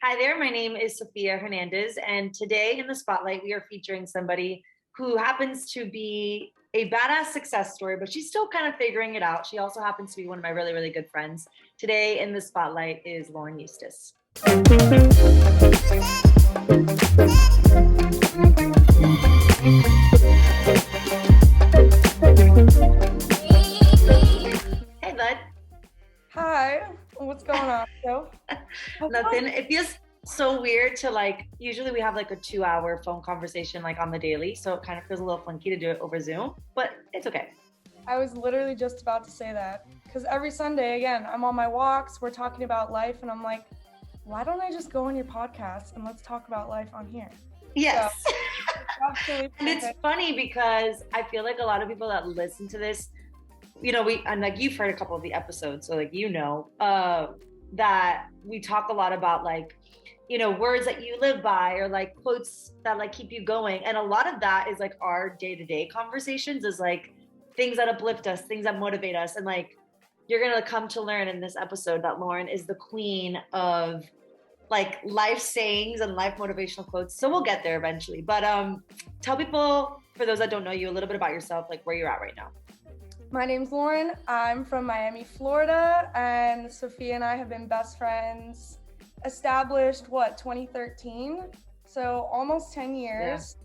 Hi there, my name is Sophia Hernandez, and today in the spotlight, we are featuring somebody who happens to be a badass success story, but she's still kind of figuring it out. She also happens to be one of my really, really good friends. Today in the spotlight is Lauren Eustace. Hey, bud. Hi, what's going on, Joe? Nothing. It feels so weird to usually we have like a 2 hour phone conversation like on the daily. So it kind of feels a little funky to do it over Zoom, but it's okay. I was literally just about to say that because every Sunday, again, I'm on my walks, we're talking about life, and I'm like, why don't I just go on your podcast and let's talk about life on here? Yes. So, absolutely. And it's funny because I feel like a lot of people that listen to this, and like you've heard a couple of the episodes, so that we talk a lot about words that you live by or like quotes that like keep you going. And a lot of that is like our day-to-day conversations is like things that uplift us, things that motivate us. And like you're gonna come to learn in this episode that Lauren is the queen of like life sayings and life motivational quotes. So we'll get there eventually. But tell people, for those that don't know you, a little bit about yourself, like where you're at right now. My name's Lauren. I'm from Miami, Florida, and Sophia and I have been best friends established 2013, so almost 10 years.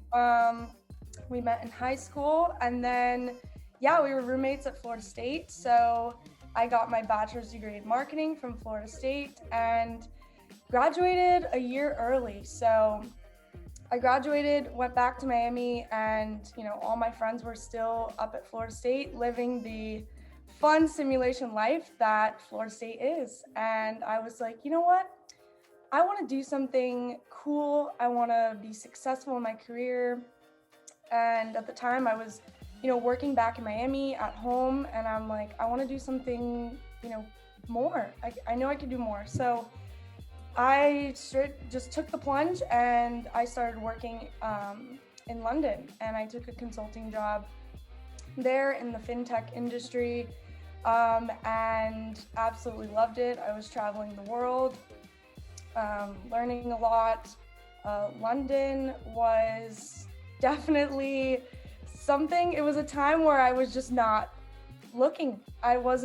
We met in high school, and then we were roommates at Florida State. So I got my bachelor's degree in marketing from Florida State and graduated a year early. So I graduated, went back to Miami, and all my friends were still up at Florida State living the fun simulation life that Florida State is. And I was like, you know what? I want to do something cool. I want to be successful in my career. And at the time I was, working back in Miami at home, and I'm like, I want to do something, more. I know I could do more. So I just took the plunge and I started working in London, and I took a consulting job there in the fintech industry and absolutely loved it. I was traveling the world, learning a lot. London was definitely something. It was a time where I was just not looking. I was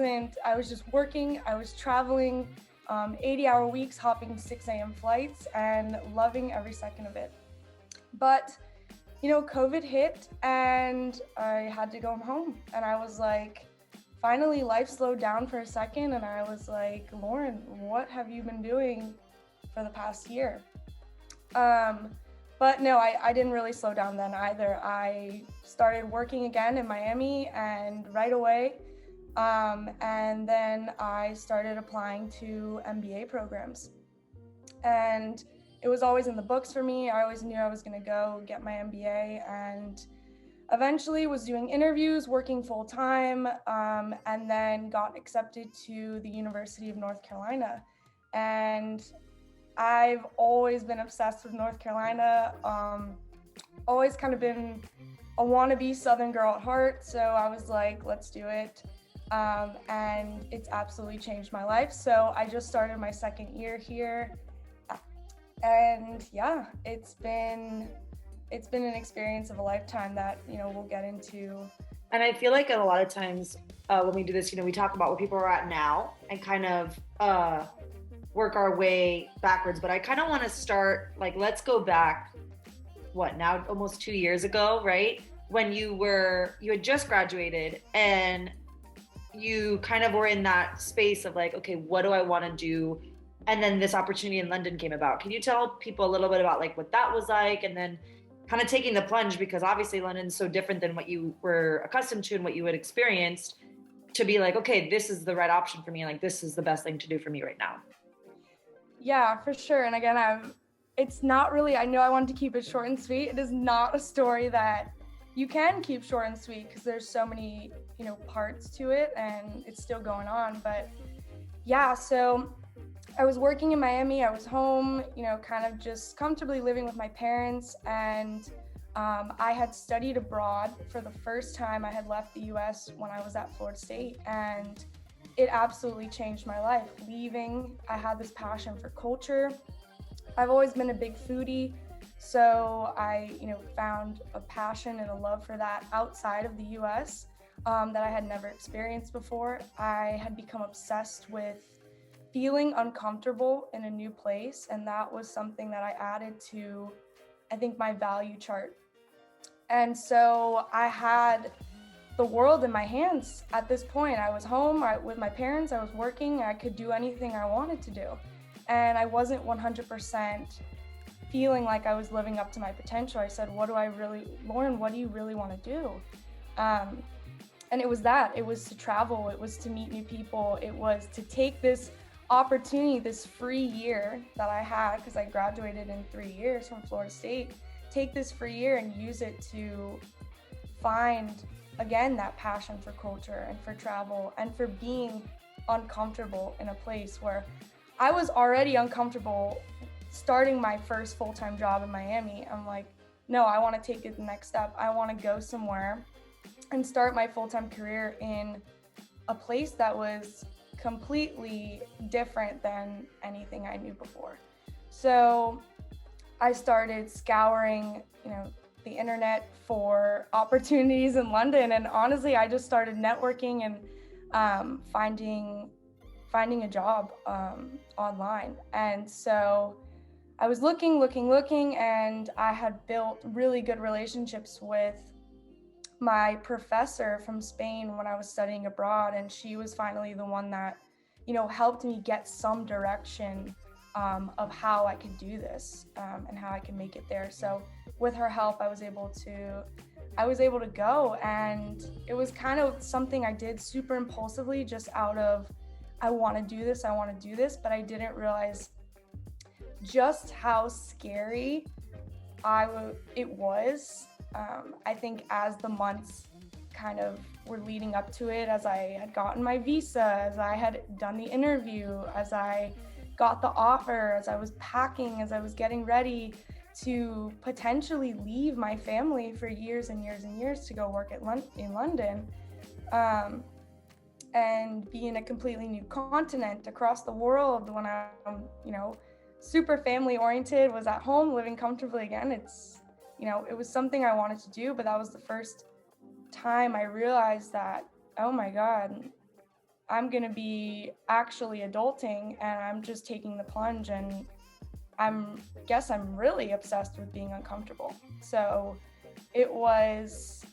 just working. I was traveling 80-hour weeks, hopping 6 a.m. flights and loving every second of it. But, COVID hit and I had to go home, and I was like, finally life slowed down for a second, and I was like, Lauren, what have you been doing for the past year? But no, I didn't really slow down then either. I started working again in Miami, and right away, and then I started applying to MBA programs. And it was always in the books for me. I always knew I was going to go get my MBA, and eventually was doing interviews, working full time, and then got accepted to the University of North Carolina. And I've always been obsessed with North Carolina, always kind of been a wannabe Southern girl at heart. So I was like, let's do it. And it's absolutely changed my life. So I just started my second year here, and it's been an experience of a lifetime that we'll get into. And I feel like a lot of times when we do this, we talk about where people are at now and kind of work our way backwards. But I kind of want to start, let's go back, now almost 2 years ago, right? When you had just graduated and you kind of were in that space of like, okay, what do I want to do? And then this opportunity in London came about. Can you tell people a little bit about like what that was like, and then kind of taking the plunge, because obviously London's so different than what you were accustomed to and what you had experienced, to be like, okay, this is the right option for me. Like, this is the best thing to do for me right now. Yeah, for sure. And again, it's not really, I know I wanted to keep it short and sweet. It is not a story that you can keep short and sweet because there's so many, parts to it, and it's still going on. But so I was working in Miami. I was home, kind of just comfortably living with my parents. And I had studied abroad for the first time. I had left the US when I was at Florida State, and it absolutely changed my life. Leaving, I had this passion for culture, I've always been a big foodie, so I, found a passion and a love for that outside of the US that I had never experienced before. I had become obsessed with feeling uncomfortable in a new place, and that was something that I added to, I think, my value chart. And so I had the world in my hands at this point. I was home with my parents, I was working, I could do anything I wanted to do. And I wasn't 100% feeling like I was living up to my potential. I said, Lauren, what do you really want to do? And it was to travel, it was to meet new people, it was to take this opportunity, this free year that I had, because I graduated in 3 years from Florida State, take this free year and use it to find, again, that passion for culture and for travel and for being uncomfortable in a place where I was already uncomfortable starting my first full-time job in Miami. I'm like, no, I want to take it the next step. I want to go somewhere and start my full-time career in a place that was completely different than anything I knew before. So I started scouring, the internet for opportunities in London, and honestly, I just started networking and finding a job online. And so I was looking, and I had built really good relationships with my professor from Spain when I was studying abroad, and she was finally the one that, helped me get some direction of how I could do this and how I could make it there. So with her help, I was able to go, and it was kind of something I did super impulsively, just out of, I want to do this, but I didn't realize just how scary it was. I think as the months kind of were leading up to it, as I had gotten my visa, as I had done the interview, as I got the offer, as I was packing, as I was getting ready to potentially leave my family for years and years and years to go work in London, and be in a completely new continent across the world, when I'm, super family oriented, was at home living comfortably again. It was something I wanted to do, but that was the first time I realized that, oh my God, I'm gonna be actually adulting, and I'm just taking the plunge, and I'm really obsessed with being uncomfortable. So it was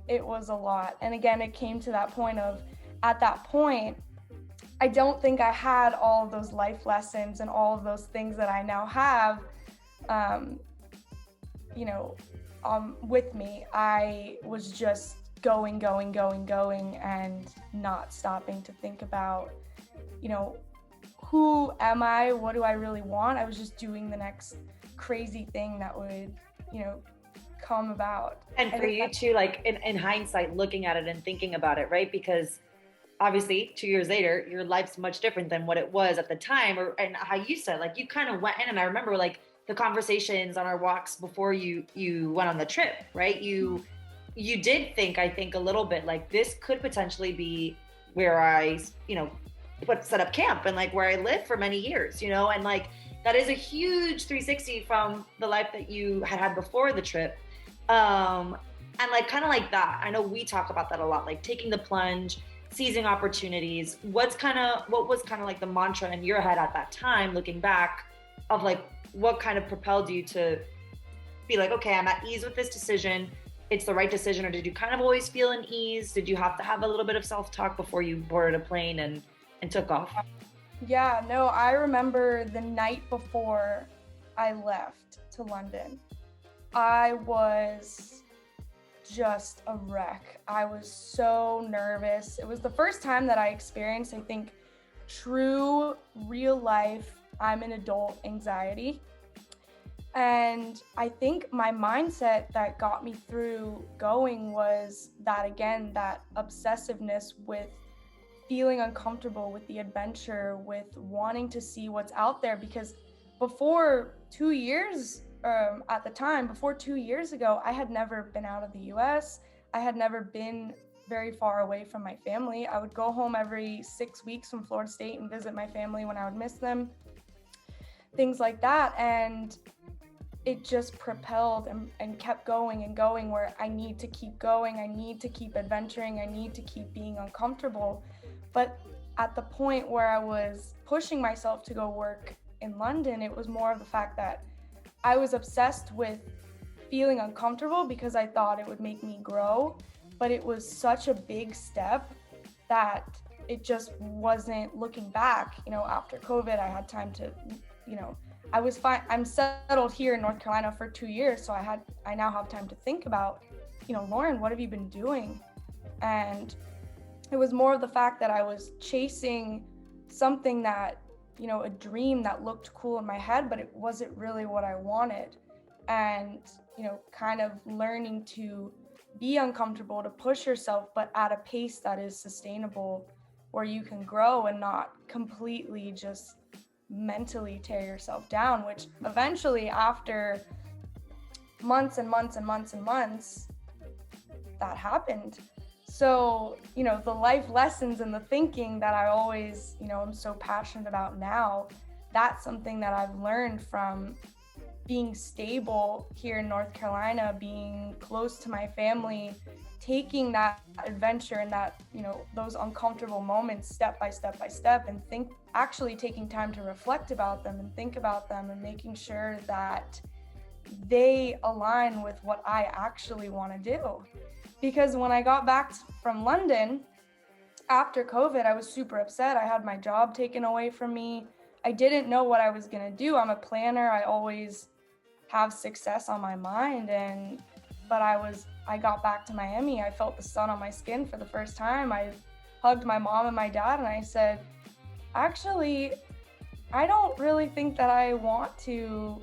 a lot. And again, it came to that point of, at that point, I don't think I had all of those life lessons and all of those things that I now have, with me. I was just going, and not stopping to think about, who am I? What do I really want? I was just doing the next crazy thing that would, come about. And for you too, like in hindsight, looking at it and thinking about it, right? Because obviously 2 years later, your life's much different than what it was at the time, and how you said, like, you kind of went in, and I remember like the conversations on our walks before you went on the trip, right? You did think, I think, a little bit like, this could potentially be where I, set up camp, and like where I lived for many years, and like that is a huge 360 from the life that you had before the trip. And like kind of like that, I know we talk about that a lot, like taking the plunge, seizing opportunities. What was kind of like the mantra in your head at that time, looking back, of like what kind of propelled you to be like, okay, I'm at ease with this decision, it's the right decision? Or did you kind of always feel in ease? Did you have to have a little bit of self-talk before you boarded a plane and took off? Yeah, no, I remember the night before I left to London, I was just a wreck. I was so nervous. It was the first time that I experienced, I think, true real life I'm an adult anxiety. And I think my mindset that got me through going was that, again, that obsessiveness with feeling uncomfortable with the adventure, with wanting to see what's out there. Because before 2 years, before 2 years ago, I had never been out of the US. I had never been very far away from my family. I would go home every 6 weeks from Florida State and visit my family when I would miss them. things like that. And it just propelled and kept going and going, where I need to keep going, I need to keep adventuring, I need to keep being uncomfortable. But at the point where I was pushing myself to go work in London, it was more of the fact that I was obsessed with feeling uncomfortable because I thought it would make me grow. But it was such a big step that it just wasn't. Looking back, after COVID, I had time to, I was fine. I'm settled here in North Carolina for 2 years. So I now have time to think about, Lauren, what have you been doing? And it was more of the fact that I was chasing something that, a dream that looked cool in my head, but it wasn't really what I wanted. And, kind of learning to be uncomfortable, to push yourself, but at a pace that is sustainable, where you can grow and not completely just mentally tear yourself down, which eventually, after months and months and months and months, that happened. So, the life lessons and the thinking that I always, I'm so passionate about now, that's something that I've learned from being stable here in North Carolina, being close to my family, taking that adventure and that, those uncomfortable moments step by step by step, and actually taking time to reflect about them and think about them, and making sure that they align with what I actually want to do. Because when I got back from London after COVID, I was super upset. I had my job taken away from me. I didn't know what I was going to do. I'm a planner. I always have success on my mind. But I got back to Miami. I felt the sun on my skin for the first time. I hugged my mom and my dad, and I said, actually, I don't really think that I want to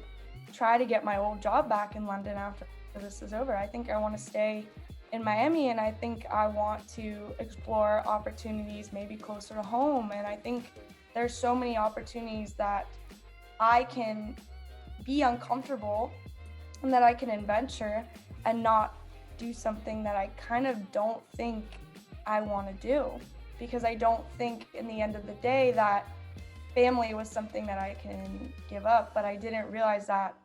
try to get my old job back in London after this is over. I think I want to stay in Miami, and I think I want to explore opportunities maybe closer to home. And I think there's so many opportunities that I can be uncomfortable and that I can adventure and not do something that I kind of don't think I want to do, because I don't think in the end of the day that family was something that I can give up. But I didn't realize that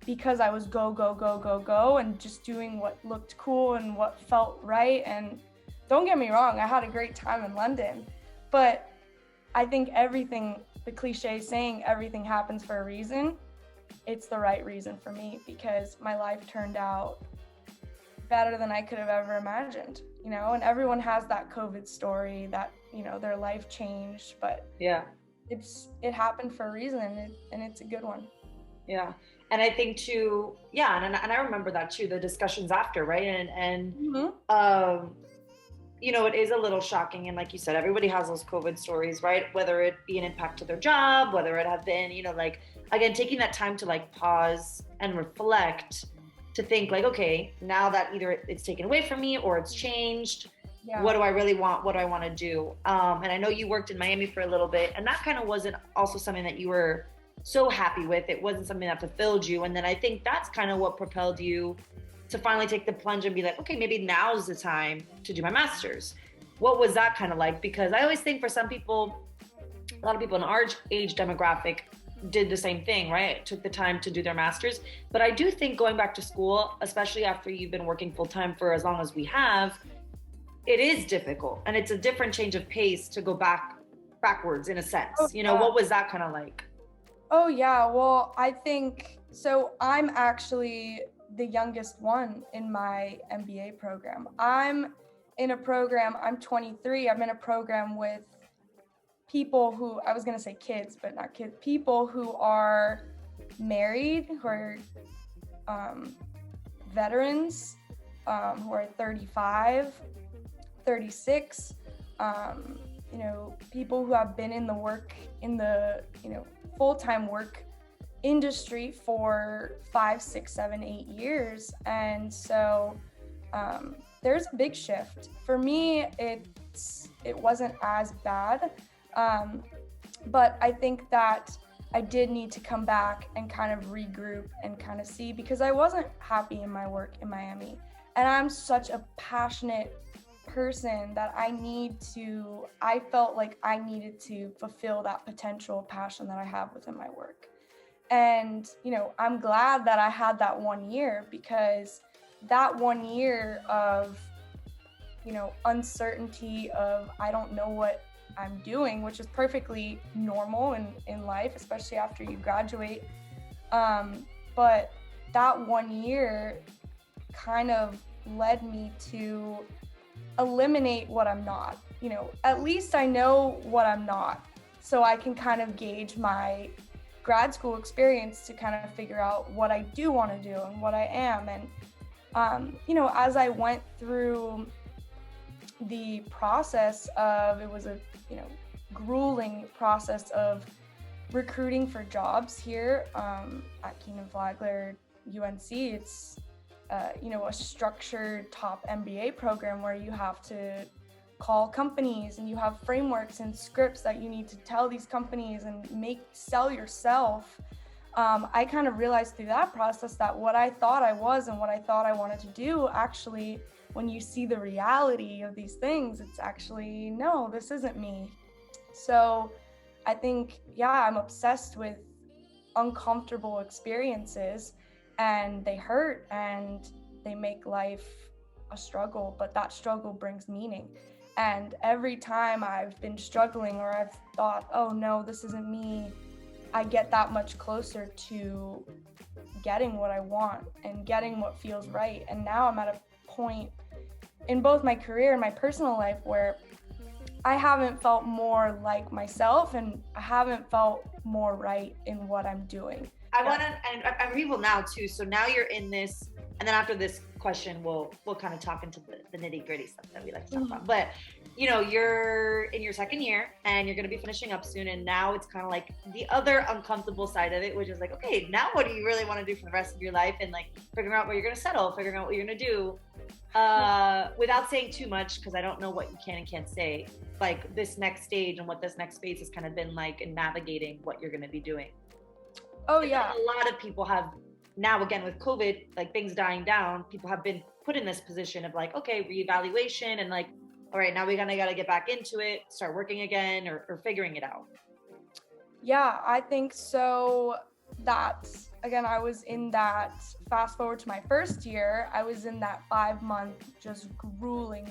because I was go and just doing what looked cool and what felt right. And don't get me wrong, I had a great time in London, but I think everything, the cliche saying, everything happens for a reason, it's the right reason for me, because my life turned out better than I could have ever imagined, and everyone has that COVID story that, their life changed, but yeah, it happened for a reason, and it's a good one. Yeah. And I think too, yeah, and I remember that too, the discussions after, right? And Mm-hmm. it is a little shocking. And like you said, everybody has those COVID stories, right? Whether it be an impact to their job, whether it have been, like, again, taking that time to like pause and reflect, to think like, okay, now that either it's taken away from me or it's changed, Yeah. what do I really want? What do I want to do? And I know you worked in Miami for a little bit, and that kind of wasn't also something that you were so happy with. It wasn't something that fulfilled you. And then I think that's kind of what propelled you to finally take the plunge and be like, okay, maybe now's the time to do my master's. What was that kind of like? Because I always think for some people, a lot of people in our age demographic did the same thing, right? Took the time to do their master's. But I do think going back to school, especially after you've been working full time for as long as we have, it is difficult. And it's a different change of pace to go backwards in a sense. What was that kind of like? Oh, yeah. Well, I think so. I'm actually the youngest one in my MBA program. I'm 23. I'm in a program with people who, I was going to say kids, but not kids, people who are married, who are veterans, who are 35, 36, people who have been in the full-time work industry for 5, 6, 7, 8 years. And so there's a big shift. For me, it wasn't as bad, but I think that I did need to come back and kind of regroup and kind of see, because I wasn't happy in my work in Miami. And I'm such a passionate person that I felt like I needed to fulfill that potential passion that I have within my work. And, I'm glad that I had that 1 year, because that 1 year of, uncertainty of I don't know what I'm doing, which is perfectly normal in life, especially after you graduate. But that 1 year kind of led me to eliminate what I'm not. At least I know what I'm not, so I can kind of gauge my grad school experience to kind of figure out what I do want to do and what I am. And as I went through the process of, it was a grueling process of recruiting for jobs here at Keenan Flagler UNC. It's a structured top MBA program where you have to call companies, and you have frameworks and scripts that you need to tell these companies and sell yourself. I kind of realized through that process that what I thought I was and what I thought I wanted to do, actually, when you see the reality of these things, it's actually, no, this isn't me. So I think, I'm obsessed with uncomfortable experiences, and they hurt and they make life a struggle, but that struggle brings meaning. And every time I've been struggling, or I've thought, oh no, this isn't me, I get that much closer to getting what I want and getting what feels right. And now I'm at a point in both my career and my personal life where I haven't felt more like myself, and I haven't felt more right in what I'm doing. And we will now too. So now you're in this, and then after this question, we'll kind of talk into the nitty gritty stuff that we like to talk about. But you're in your second year, and you're going to be finishing up soon. And now it's kind of like the other uncomfortable side of it, which is like, okay, now what do you really want to do for the rest of your life? And like figuring out where you're going to settle, figuring out what you're going to do. Without saying too much, because I don't know what you can and can't say, like this next stage and what this next phase has kind of been like in navigating what you're going to be doing. Oh yeah. A lot of people have now, again, with COVID, like things dying down, people have been put in this position of like, okay, reevaluation, and like, all right, now we gotta get back into it, start working again, or figuring it out. Yeah, I think so. That's, again, I was in that, fast forward to my first year, I was in that 5-month just grueling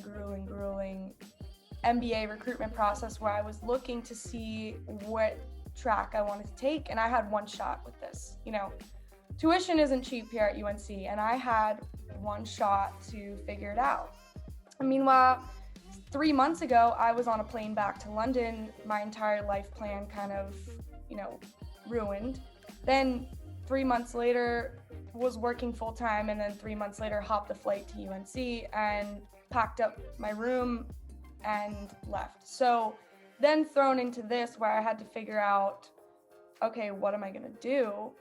MBA recruitment process where I was looking to see what track I wanted to take, and I had one shot with this. Tuition isn't cheap here at UNC, and I had one shot to figure it out. And meanwhile, 3 months ago, I was on a plane back to London, my entire life plan kind of, ruined. Then 3 months later, was working full time, and then 3 months later, hopped a flight to UNC and packed up my room and left. So then thrown into this where I had to figure out, okay, what am I gonna do?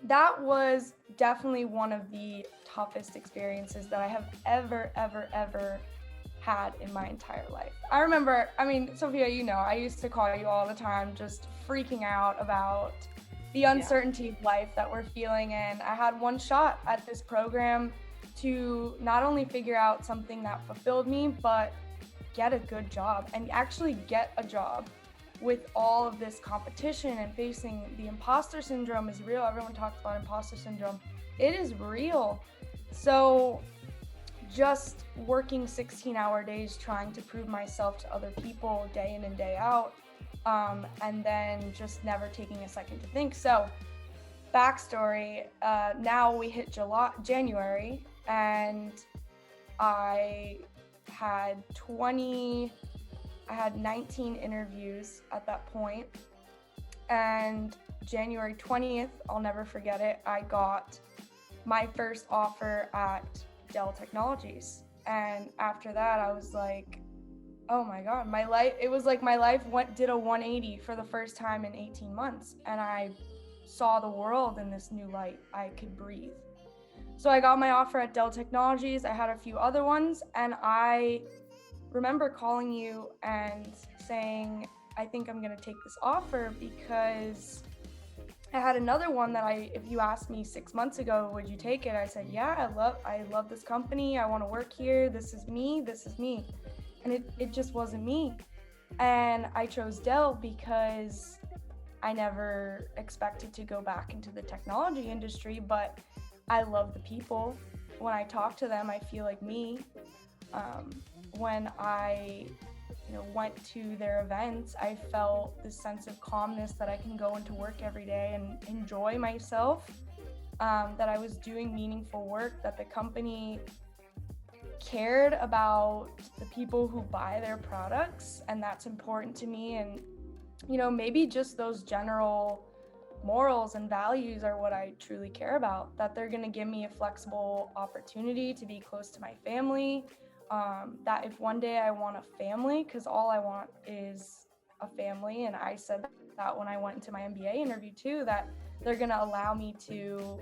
That was definitely one of the toughest experiences that I have ever had in my entire life. I remember, Sophia, I used to call you all the time just freaking out about the uncertainty of life that we're feeling, and I had one shot at this program to not only figure out something that fulfilled me, but get a good job and actually get a job. With all of this competition and facing the imposter syndrome is real. Everyone talks about imposter syndrome. It is real. So just working 16-hour days trying to prove myself to other people day in and day out, and then just never taking a second to think. So backstory, now we hit January, and I had 19 interviews at that point, and January 20th, I'll never forget it, I got my first offer at Dell Technologies. And after that, I was like, oh my God, my life did a 180 for the first time in 18 months. And I saw the world in this new light. I could breathe. So I got my offer at Dell Technologies. I had a few other ones, and I remember calling you and saying, I think I'm gonna take this offer, because I had another one that if you asked me 6 months ago, would you take it? I said, yeah, I love this company. I wanna work here. This is me. And it just wasn't me. And I chose Dell because I never expected to go back into the technology industry, but I love the people. When I talk to them, I feel like me. When I went to their events, I felt this sense of calmness that I can go into work every day and enjoy myself, that I was doing meaningful work, that the company cared about the people who buy their products, and that's important to me. And maybe just those general morals and values are what I truly care about, that they're going to give me a flexible opportunity to be close to my family, that if one day I want a family, because all I want is a family, and I said that when I went into my MBA interview too, that they're going to allow me to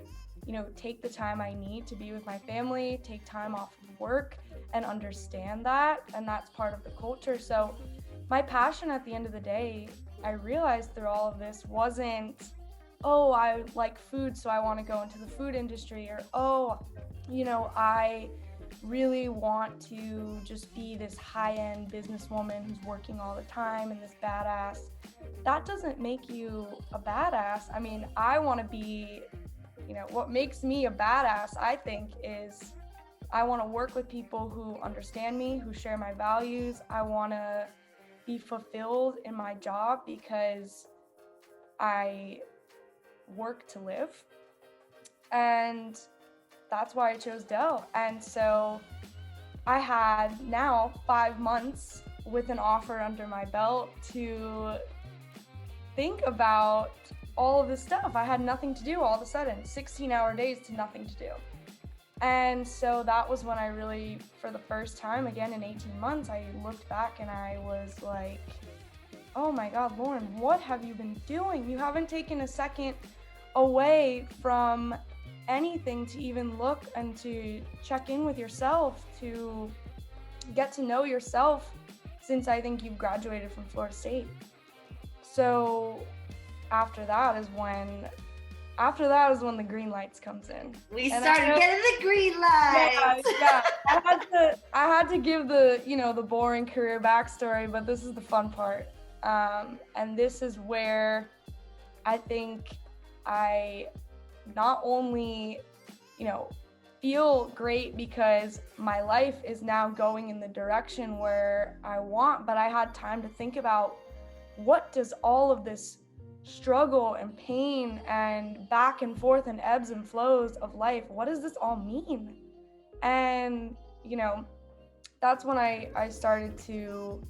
take the time I need to be with my family, take time off of work, and understand that. And that's part of the culture. So my passion at the end of the day, I realized through all of this, wasn't, oh, I like food, so I want to go into the food industry, or, oh, I really want to just be this high-end businesswoman who's working all the time and this badass. That doesn't make you a badass. I mean, I want to be, what makes me a badass, I think, is I want to work with people who understand me, who share my values. I want to be fulfilled in my job because I work to live. And that's why I chose Dell. And so I had now 5 months with an offer under my belt to think about all of this stuff. I had nothing to do all of a sudden, 16-hour days to nothing to do. And so that was when I really, for the first time, again in 18 months, I looked back and I was like, oh my God, Lauren, what have you been doing? You haven't taken a second away from anything to even look and to check in with yourself, to get to know yourself, since I think you've graduated from Florida State. So after that is when the green lights comes in. We started getting the green lights. Yeah. I had to give the the boring career backstory, but this is the fun part. And this is where I think I not only feel great because my life is now going in the direction where I want, but I had time to think about, what does all of this struggle and pain and back and forth and ebbs and flows of life, what does this all mean? And that's when I started to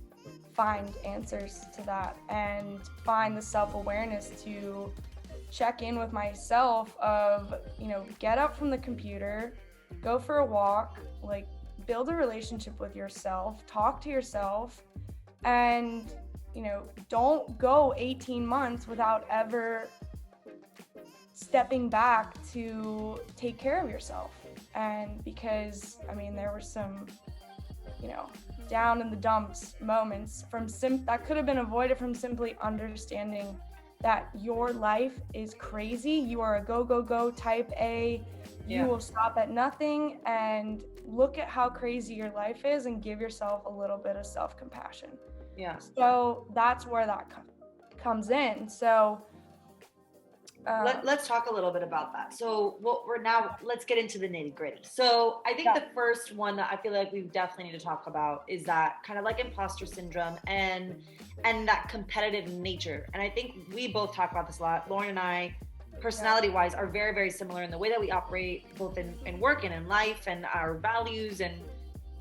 find answers to that and find the self-awareness to check in with myself of, get up from the computer, go for a walk, like build a relationship with yourself, talk to yourself, and don't go 18 months without ever stepping back to take care of yourself. And because, there were some, down in the dumps moments that could have been avoided from simply understanding that your life is crazy. You are a go, go, go type A. You will stop at nothing, and look at how crazy your life is and give yourself a little bit of self-compassion. Yeah. So that's where that comes in. So let's talk a little bit about that. So let's get into the nitty gritty. So I think the first one that I feel like we definitely need to talk about is that kind of like imposter syndrome and that competitive nature. And I think we both talk about this a lot. Lauren and I, personality wise, are very, very similar in the way that we operate, both in work and in life, and our values, and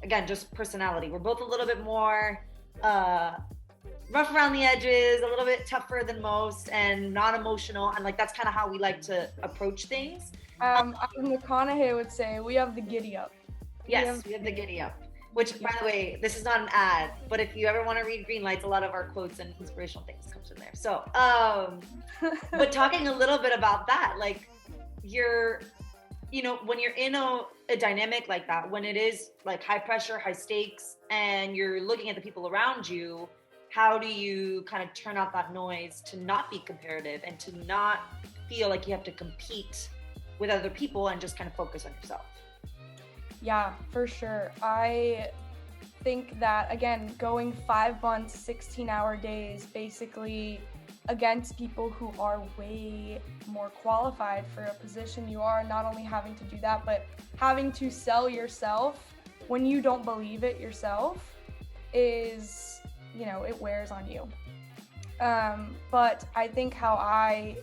again, just personality. We're both a little bit more rough around the edges, a little bit tougher than most, and non-emotional, and like that's kind of how we like to approach things. McConaughey would say we have the giddy up. Yes, we have the giddy up. Which, by the way, this is not an ad, but if you ever want to read Green Lights, a lot of our quotes and inspirational things comes from there. So, but talking a little bit about that, like when you're in a dynamic like that, when it is like high pressure, high stakes, and you're looking at the people around you, how do you kind of turn out that noise to not be comparative and to not feel like you have to compete with other people and just kind of focus on yourself? Yeah, for sure. I think that, again, going 5 months, 16-hour days, basically against people who are way more qualified for a position you are, not only having to do that, but having to sell yourself when you don't believe it yourself is, it wears on you. But I think how I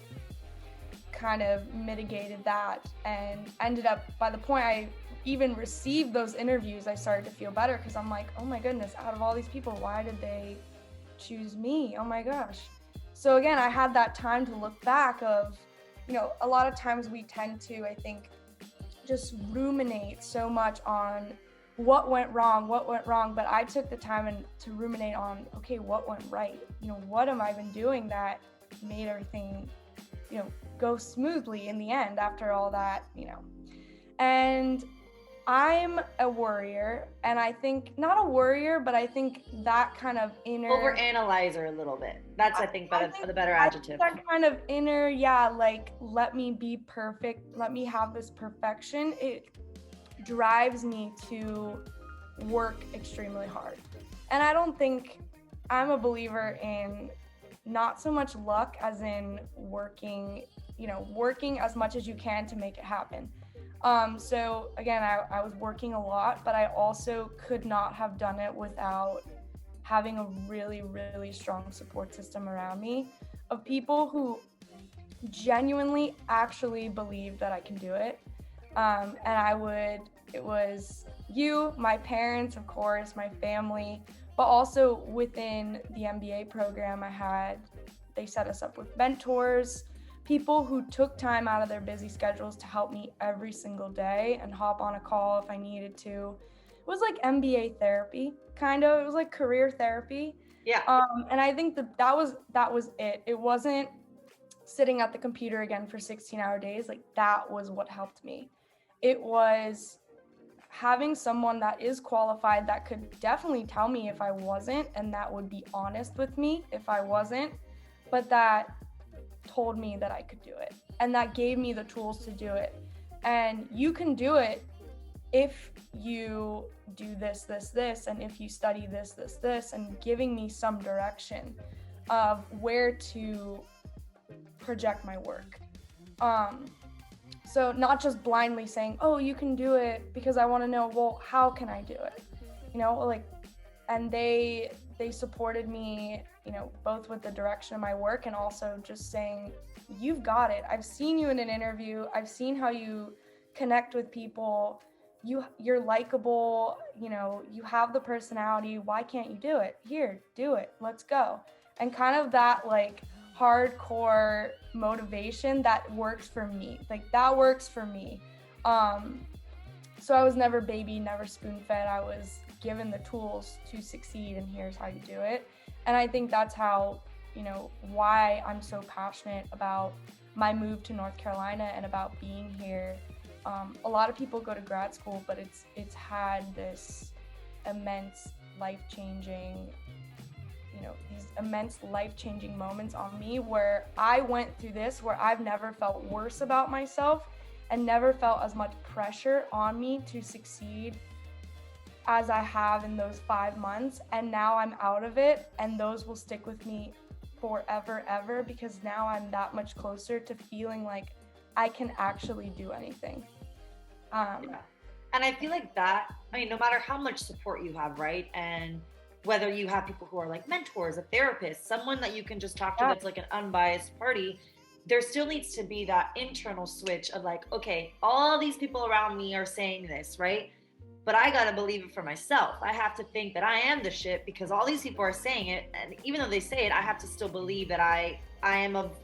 kind of mitigated that and ended up, by the point I even received those interviews, I started to feel better, because I'm like, oh my goodness, out of all these people, why did they choose me? Oh my gosh. So again, I had that time to look back of, a lot of times we tend to, I think, just ruminate so much on what went wrong, but I took the time to ruminate on, okay, what went right? What am I been doing that made everything, go smoothly in the end after all that, And I'm a worrier, and I think, not a worrier, but I think that kind of inner... Overanalyzer a little bit. That's, I think the better adjective. That kind of inner, like, let me be perfect, let me have this perfection, it drives me to work extremely hard. And I don't think, I'm a believer in not so much luck as in working as much as you can to make it happen. So again, I was working a lot, but I also could not have done it without having a really, really strong support system around me of people who genuinely actually believe that I can do it. And it was you, my parents, of course, my family, but also within the MBA program they set us up with mentors, people who took time out of their busy schedules to help me every single day and hop on a call if I needed to. It was like MBA therapy, kind of. It was like career therapy. Yeah. And I think that was it. It wasn't sitting at the computer again for 16-hour days. Like, that was what helped me. It was having someone that is qualified that could definitely tell me if I wasn't, and that would be honest with me if I wasn't, but that told me that I could do it, and that gave me the tools to do it. And you can do it if you do this, and if you study this, and giving me some direction of where to project my work. So not just blindly saying, oh, you can do it, because I want to know, well, how can I do it? And they supported me, both with the direction of my work and also just saying, you've got it. I've seen you in an interview. I've seen how you connect with people. You're likable, you have the personality. Why can't you do it? Here, do it. Let's go. And kind of that hardcore motivation that works for me. That works for me. So I was never baby, never spoon-fed. I was given the tools to succeed, and here's how you do it. And I think that's how, why I'm so passionate about my move to North Carolina and about being here. A lot of people go to grad school, but it's had this immense life-changing, these immense life-changing moments on me where I went through this, where I've never felt worse about myself and never felt as much pressure on me to succeed as I have in those 5 months. And now I'm out of it, and those will stick with me forever, ever, because now I'm that much closer to feeling like I can actually do anything. Yeah. And I feel like that, no matter how much support you have, right? And whether you have people who are like mentors, a therapist, someone that you can just talk to that's like an unbiased party, there still needs to be that internal switch of okay, all these people around me are saying this, right? But I got to believe it for myself. I have to think that I am the shit because all these people are saying it. And even though they say it, I have to still believe that I am of,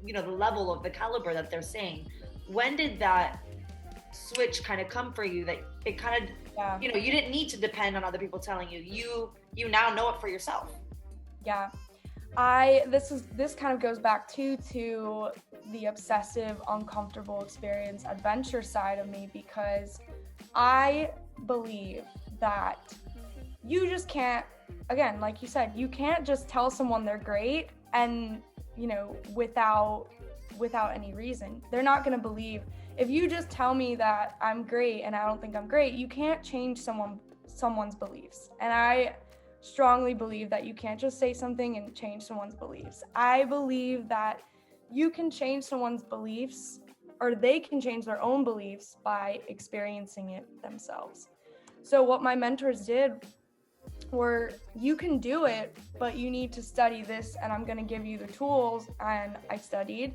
the level of the caliber that they're saying. When did that switch kind of come for you, that it kind of, you didn't need to depend on other people telling you, you now know it for yourself? Yeah. This kind of goes back to the obsessive, uncomfortable experience adventure side of me, because I believe that you just can't, again, like you said, you can't just tell someone they're great and, without any reason. They're not going to believe. If you just tell me that I'm great and I don't think I'm great, you can't change someone's beliefs. And I strongly believe that you can't just say something and change someone's beliefs. I believe that you can change someone's beliefs, or they can change their own beliefs by experiencing it themselves. So what my mentors did were, you can do it, but you need to study this, and I'm going to give you the tools. And I studied.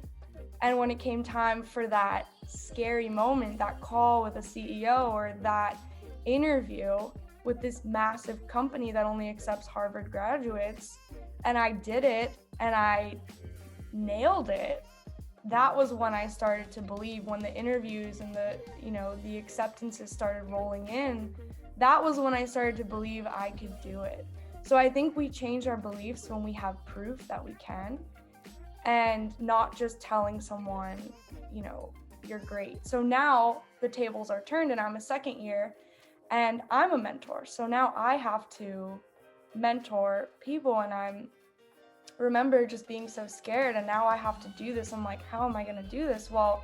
And when it came time for that scary moment, that call with a CEO, or that interview with this massive company that only accepts Harvard graduates, and I did it and I nailed it, that was when I started to believe. When the interviews and the acceptances started rolling in, that was when I started to believe I could do it. So I think we change our beliefs when we have proof that we can, and not just telling someone, you're great. So now the tables are turned, and I'm a second year and I'm a mentor. So now I have to mentor people, and I remember just being so scared, and now I have to do this. I'm like, how am I going to do this? Well,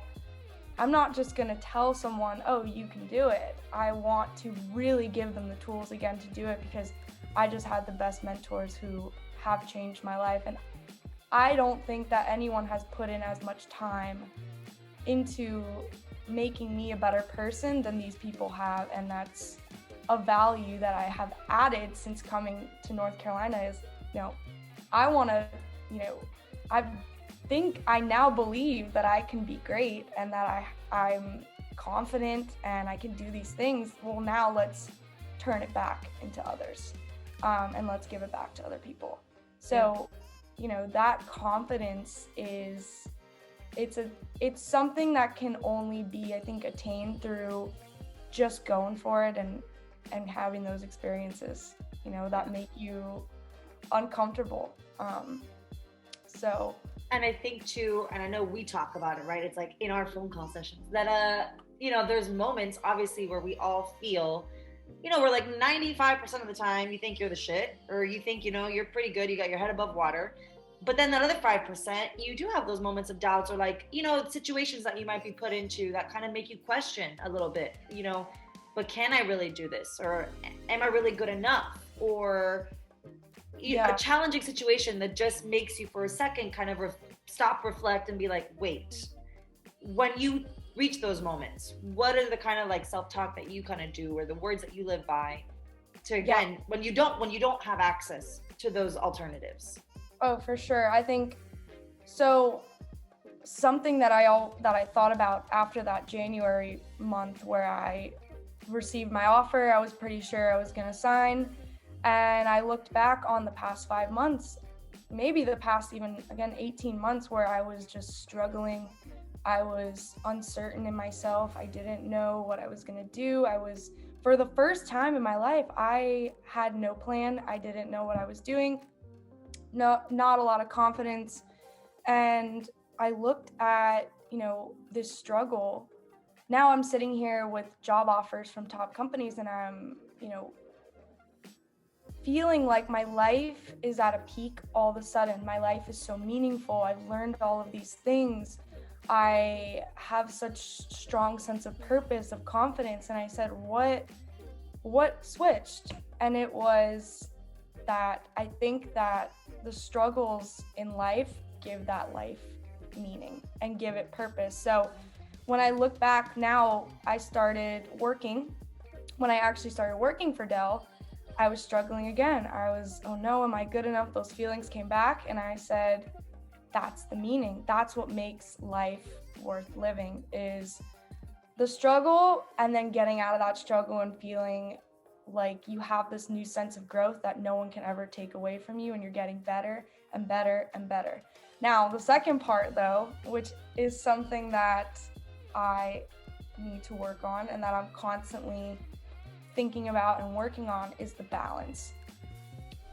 I'm not just going to tell someone, oh, you can do it. I want to really give them the tools again to do it, because I just had the best mentors who have changed my life. And I don't think that anyone has put in as much time into making me a better person than these people have. And that's a value that I have added since coming to North Carolina is, I want to, I now believe that I can be great, and that I'm confident and I can do these things. Well, now let's turn it back into others, and let's give it back to other people. So, that confidence it's something that can only be, I think, attained through just going for it and having those experiences, that make you uncomfortable. And I think too, and I know we talk about it, right? It's like in our phone call sessions that, there's moments obviously where we all feel, we're like 95% of the time you think you're the shit, or you think, you're pretty good, you got your head above water. But then that other 5%, you do have those moments of doubts, or like, situations that you might be put into that kind of make you question a little bit, but can I really do this? Or am I really good enough? Or a challenging situation that just makes you for a second kind of stop, reflect, and be like, wait, when you reach those moments, what are the kind of like self-talk that you kind of do, or the words that you live by to, again, when you don't have access to those alternatives? Oh, for sure. I think so. Something that I thought about after that January month where I received my offer, I was pretty sure I was going to sign. And I looked back on the past 5 months, maybe the past even, again, 18 months, where I was just struggling. I was uncertain in myself. I didn't know what I was going to do. For the first time in my life, I had no plan. I didn't know what I was doing. Not a lot of confidence. And I looked at, this struggle. Now I'm sitting here with job offers from top companies, and I'm, feeling like my life is at a peak all of a sudden. My life is so meaningful. I've learned all of these things. I have such strong sense of purpose, of confidence. And I said, what switched? And it was that I think that the struggles in life give that life meaning and give it purpose. So when I look back now, I started working. When I actually started working for Dell, I was struggling again. I was, oh no, am I good enough? Those feelings came back, and I said, that's the meaning. That's what makes life worth living, is the struggle, and then getting out of that struggle and feeling like you have this new sense of growth that no one can ever take away from you, and you're getting better and better and better. Now, the second part though, which is something that I need to work on and that I'm constantly thinking about and working on, is the balance.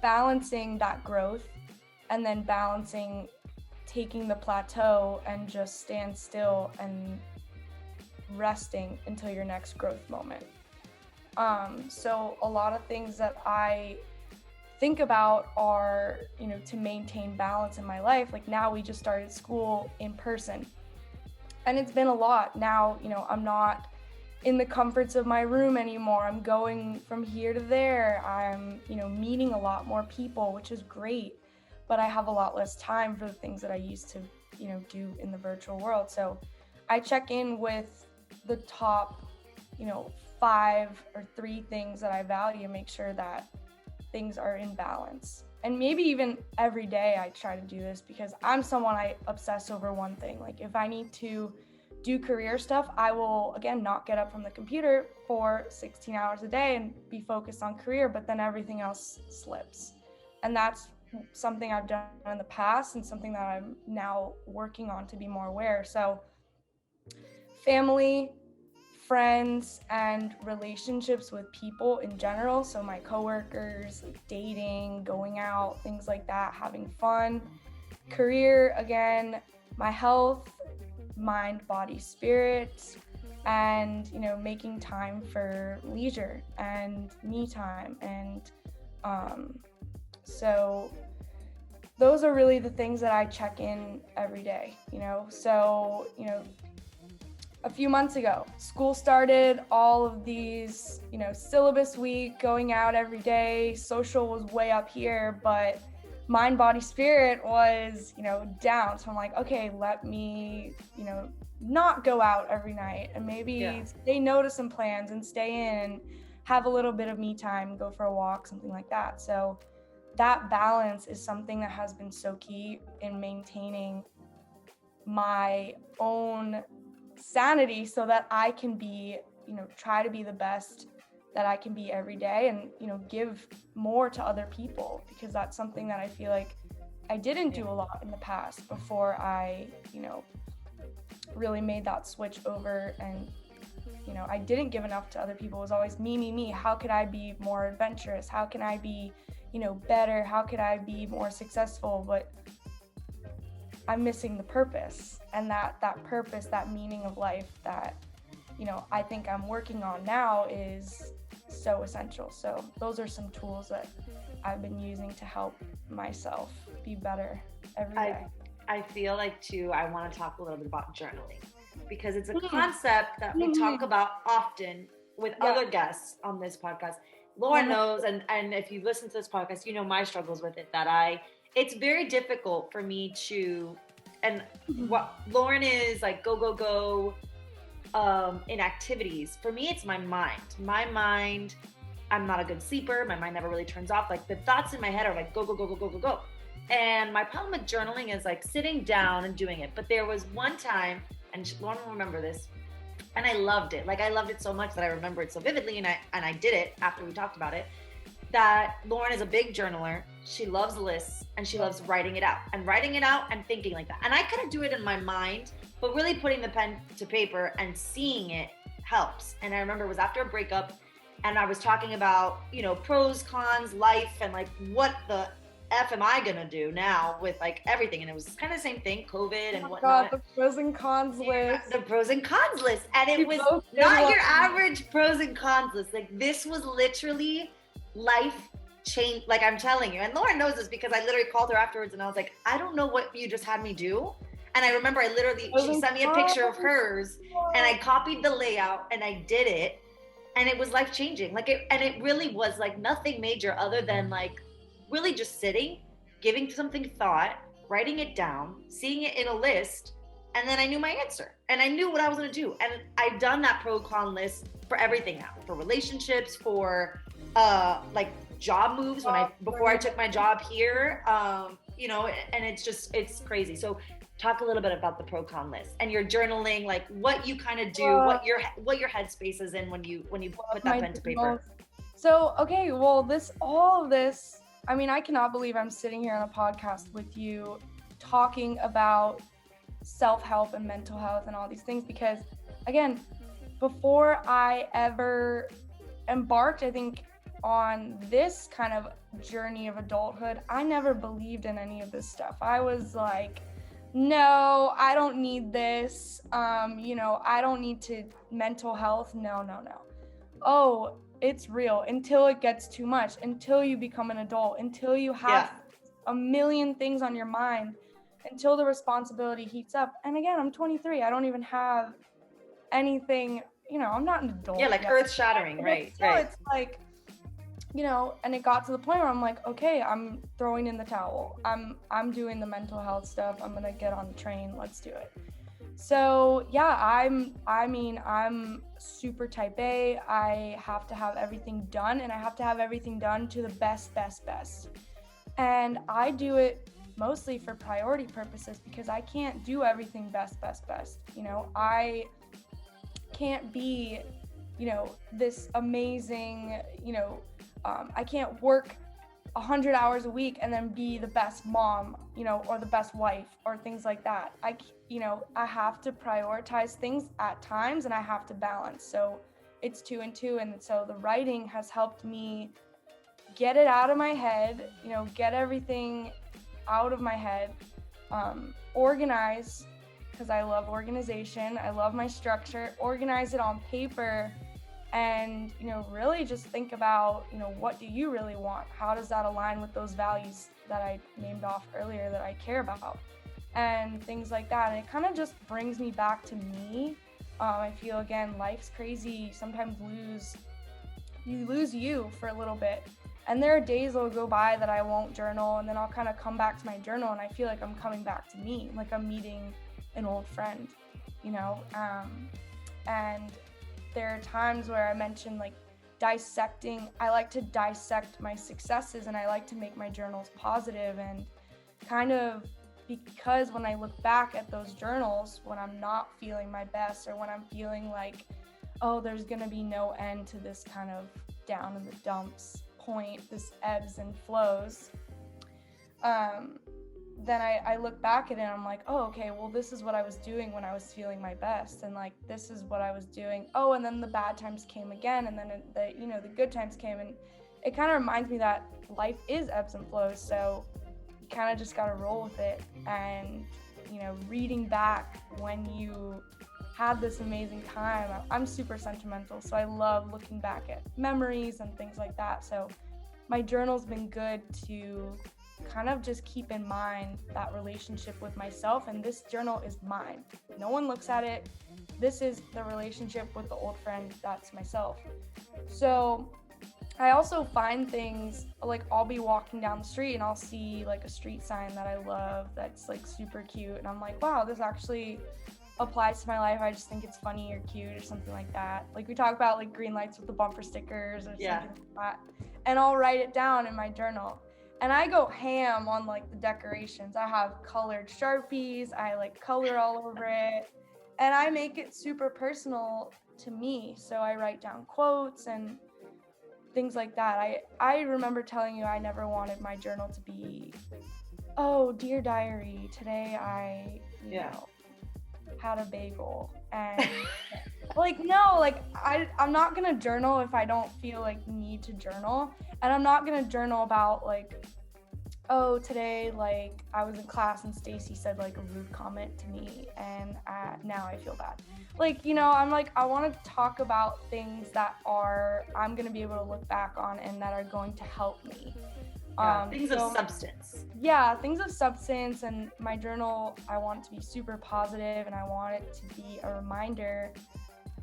Balancing that growth, and then balancing taking the plateau and just stand still and resting until your next growth moment. So a lot of things that I think about are, to maintain balance in my life. Like now we just started school in person, and it's been a lot. Now, I'm not in the comforts of my room anymore. I'm going from here to there. I'm, meeting a lot more people, which is great, but I have a lot less time for the things that I used to, do in the virtual world. So I check in with the top, 5 or 3 things that I value, make sure that things are in balance. And maybe even every day I try to do this, because I'm someone, I obsess over one thing. Like if I need to do career stuff, I will, again, not get up from the computer for 16 hours a day and be focused on career, but then everything else slips. And that's something I've done in the past and something that I'm now working on to be more aware. So family, friends, and relationships with people in general. So my coworkers, like dating, going out, things like that, having fun. Career, again, my health, mind, body, spirit, and making time for leisure and me time. And so those are really the things that I check in every day. So a few months ago, school started, all of these, syllabus week, going out every day, social was way up here, but mind, body, spirit was, down. So I'm like, okay, let me, not go out every night and maybe say no to some plans and stay in, have a little bit of me time, go for a walk, something like that. So that balance is something that has been so key in maintaining my own sanity so that I can be, try to be the best that I can be every day and, give more to other people, because that's something that I feel like I didn't do a lot in the past before I, really made that switch over. And, I didn't give enough to other people. It was always me. How could I be more adventurous? How can I be, better? How could I be more successful? But I'm missing the purpose, and that purpose, that meaning of life that, I think I'm working on now is so essential. So those are some tools that I've been using to help myself be better every day. I feel like too, I want to talk a little bit about journaling, because it's a concept that we talk about often with other guests on this podcast. Lauren knows, and if you listen to this podcast, my struggles with it, that it's very difficult for me to, and what Lauren is like, go, in activities. For me, it's my mind. I'm not a good sleeper. My mind never really turns off. Like the thoughts in my head are like, go. And my problem with journaling is like sitting down and doing it. But there was one time, and Lauren will remember this, and I loved it. Like I loved it so much that I remember it so vividly, and I did it after we talked about it. That Lauren is a big journaler. She loves lists, and she loves writing it out and thinking like that. And I kind of do it in my mind, but really putting the pen to paper and seeing it helps. And I remember it was after a breakup, and I was talking about, pros, cons, life, and like what the F am I gonna do now with like everything. And it was kind of the same thing, COVID and whatnot. God, the pros and cons list. The pros and cons list. And it was not your average pros and cons list. Like this was literally life change. Like I'm telling you, and Lauren knows this because I literally called her afterwards and I was like, I don't know what you just had me do. And I remember she sent me a picture of hers and I copied the layout and I did it. And it was life changing. And it really was like nothing major other than like really just sitting, giving something thought, writing it down, seeing it in a list. And then I knew my answer and I knew what I was going to do. And I've done that pro con list for everything now, for relationships, for like job moves before I took my job here, and it's crazy. So talk a little bit about the pro con list and your journaling, like what you kind of do, what your headspace is in when you put that pen to paper. So, okay, well, all of this, I mean, I cannot believe I'm sitting here on a podcast with you talking about self-help and mental health and all these things, because again, before I ever embarked, I think, on this kind of journey of adulthood, I never believed in any of this stuff. I was like, no, I don't need this. I don't need to mental health. No. Oh, it's real until it gets too much, until you become an adult, until you have a million things on your mind, until the responsibility heats up. And again, I'm 23. I don't even have anything I'm not an adult. Yeah, like yet. earth shattering, right? Still, Right. it's like, and it got to the point where I'm like, okay, I'm throwing in the towel. I'm doing the mental health stuff. I'm gonna get on the train. Let's do it. So yeah, I'm super type A. I have to have everything done, and I have to have everything done to the best. And I do it mostly for priority purposes because I can't do everything best. I can't be, this amazing, I can't work 100 hours a week and then be the best mom, or the best wife or things like that. I have to prioritize things at times, and I have to balance. So it's 2 and 2. And so the writing has helped me get it out of my head, get everything out of my head, organize, because I love organization. I love my structure, organize it on paper, and really just think about what do you really want, how does that align with those values that I named off earlier that I care about, and things like that. And it kind of just brings me back to me. I feel, again, life's crazy. You sometimes lose you for a little bit, and there are days that will go by that I won't journal, and then I'll kind of come back to my journal, and I feel like I'm coming back to me, like I'm meeting an old friend, and there are times where I mentioned like dissecting. I like to dissect my successes, and I like to make my journals positive, and kind of, because when I look back at those journals, when I'm not feeling my best, or when I'm feeling like, oh, there's gonna be no end to this kind of down in the dumps point, this ebbs and flows, then I look back at it and I'm like, oh, okay, well, this is what I was doing when I was feeling my best, and like this is what I was doing. Oh, and then the bad times came again, and then the good times came, and it kind of reminds me that life is ebbs and flows. So you kind of just got to roll with it. And reading back when you had this amazing time, I'm super sentimental, so I love looking back at memories and things like that. So my journal's been good to kind of just keep in mind that relationship with myself, and this journal is mine. No one looks at it. This is the relationship with the old friend, that's myself. So I also find things like, I'll be walking down the street and I'll see like a street sign that I love that's like super cute, and I'm like, wow, this actually applies to my life. I just think it's funny or cute or something like that. Like we talk about like green lights with the bumper stickers or something like that, and I'll write it down in my journal. And I go ham on like the decorations. I have colored Sharpies, I like color all over it, and I make it super personal to me. So I write down quotes and things like that. I remember telling you I never wanted my journal to be, oh, dear diary, today I had a bagel. And like, no, like I'm not gonna journal if I don't feel like need to journal. And I'm not gonna journal about like, oh, today like I was in class and Stacy said like a rude comment to me, and now I feel bad. Like, I'm like, I want to talk about things that I'm gonna be able to look back on and that are going to help me. Things of substance. Yeah, things of substance. And my journal, I want it to be super positive, and I want it to be a reminder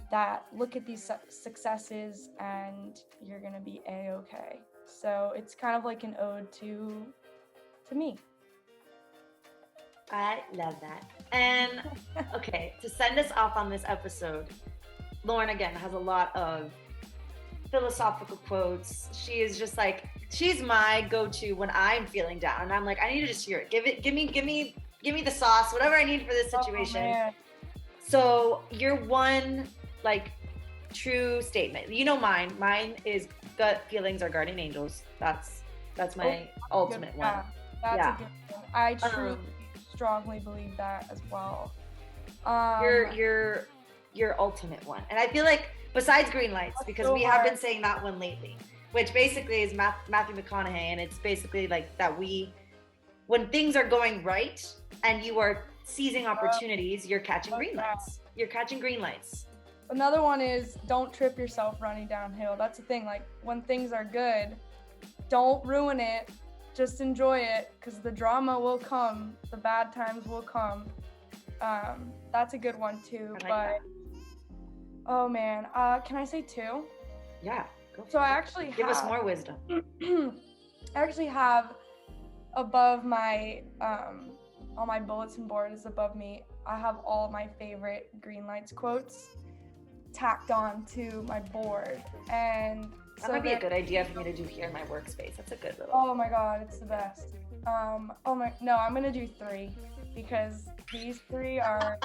that look at these successes and you're gonna be a-okay. So it's kind of like an ode to me. I love that. And okay, to send us off on this episode, Lauren again has a lot of philosophical quotes. She is just like, she's my go-to when I'm feeling down, and I'm like, I need to just hear it. Give me the sauce, whatever I need for this situation. Oh, so your one like true statement, mine is gut feelings are guardian angels. That's my ultimate one. That's a good one. I truly strongly believe that as well. Your ultimate one. And I feel like besides green lights, because we have been saying that one lately, which basically is Matthew McConaughey, and it's basically like that when things are going right and you are seizing opportunities, you're catching green lights. You're catching green lights. Another one is don't trip yourself running downhill. That's the thing. Like when things are good, don't ruin it. Just enjoy it, because the drama will come. The bad times will come. That's a good one too. Oh man, can I say two? Yeah, go So for I it. actually Give us have, more wisdom. I actually have above my, on my bulletin board is above me. I have all my favorite Green Lights quotes tacked on to my board, and That so might be a good idea for me to do here in my workspace. That's a good little. oh my god, it's the best. Oh my, no, I'm gonna do three because these three are,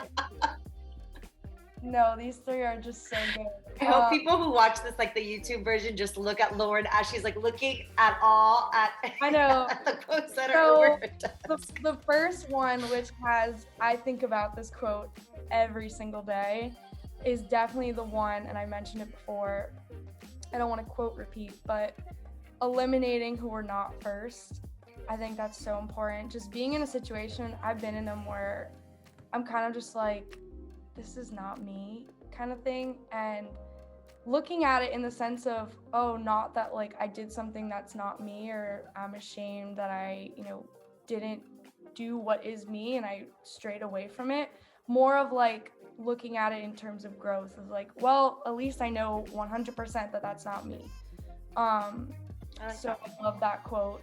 no, these three are just so good. I hope people who watch this, like the YouTube version, just look at Lauren as she's like looking at all at, I know. at the quotes that are So over her desk. the first one, which has, I think about this quote every single day, is definitely the one, and I mentioned it before. I don't want to quote repeat, but eliminating who we're not first. I think that's so important. Just being in a situation, I've been in them where I'm kind of just like, this is not me kind of thing. And looking at it in the sense of, oh, not that like I did something that's not me, or I'm ashamed that I, didn't do what is me and I strayed away from it. More of like looking at it in terms of growth of like, well, at least I know 100% that that's not me. I love that quote,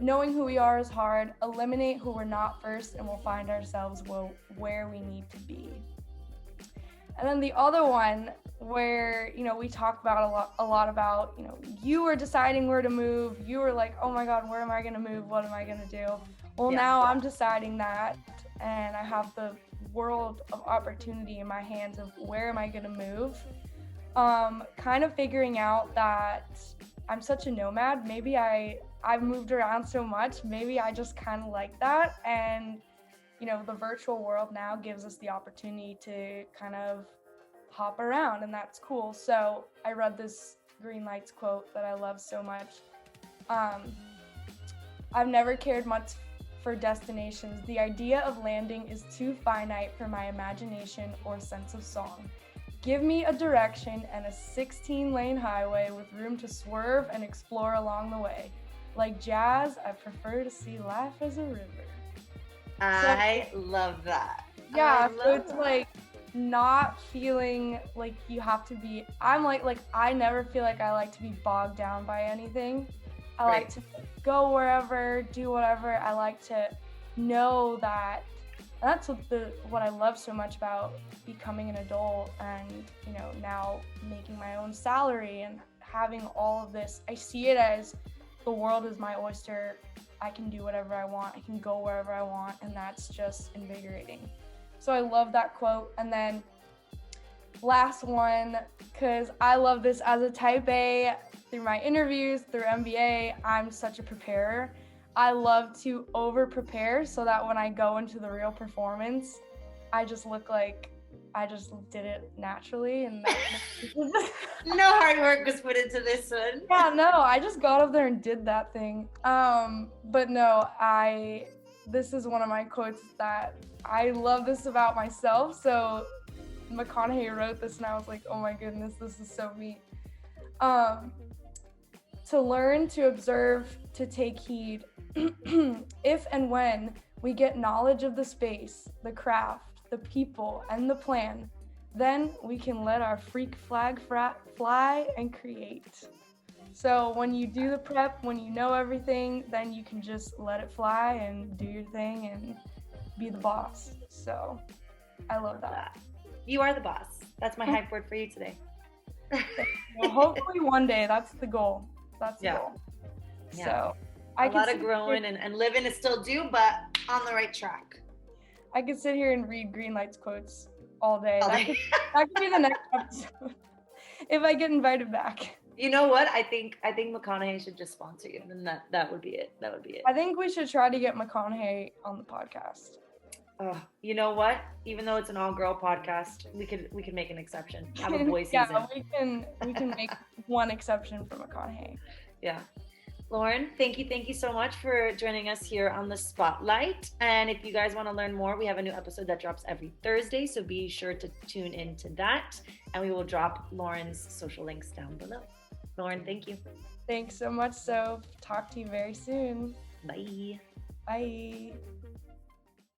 knowing who we are is hard. Eliminate who we're not first, and we'll find ourselves where we need to be. And then the other one where, we talk about a lot about, you were deciding where to move. You were like, oh my God, where am I going to move? What am I going to do? Well, now I'm deciding that, and I have the world of opportunity in my hands of where am I going to move? Kind of figuring out that I'm such a nomad. Maybe I've moved around so much. Maybe I just kind of like that. And, the virtual world now gives us the opportunity to kind of hop around, and that's cool. So I read this Green Lights quote that I love so much. I've never cared much for destinations. The idea of landing is too finite for my imagination or sense of song. Give me a direction and a 16-lane highway with room to swerve and explore along the way. Like jazz, I prefer to see life as a river. I love that. Yeah, so it's like not feeling like you have to be, I'm like I never feel like I like to be bogged down by anything. I like to go wherever, do whatever. I like to know that, and that's what I love so much about becoming an adult and, now making my own salary and having all of this. I see it as the world is my oyster. I can do whatever I want. I can go wherever I want, and that's just invigorating. So I love that quote. And then last one, because I love this as a type A, through my interviews, through MBA, I'm such a preparer. I love to over prepare so that when I go into the real performance, I just look like I just did it naturally. And no hard work was put into this one. Yeah, no, I just got up there and did that thing. But no, this is one of my quotes that I love this about myself. So McConaughey wrote this and I was like, oh my goodness, this is so me. To learn, to observe, to take heed. If and when we get knowledge of the space, the craft, the people, and the plan, then we can let our freak flag fly and create. So when you do the prep, when you know everything, then you can just let it fly and do your thing and be the boss. So I love that. You are the boss. That's my hype word for you today. Well, hopefully one day, that's the goal. That's the goal. Yeah. So a lot of growing and living is still due, but on the right track. I could sit here and read Green Lights quotes all day. That could be the next episode if I get invited back. You know what? I think McConaughey should just sponsor you, and that would be it. That would be it. I think we should try to get McConaughey on the podcast. You know what? Even though it's an all-girl podcast, we could make an exception. Have a boy season. Yeah, we can make one exception for McConaughey. Yeah. Lauren, thank you so much for joining us here on the Spotlight. And if you guys want to learn more, we have a new episode that drops every Thursday, so be sure to tune into that. And we will drop Lauren's social links down below. Lauren, thank you. Thanks so much, Soph. Talk to you very soon. Bye. Bye.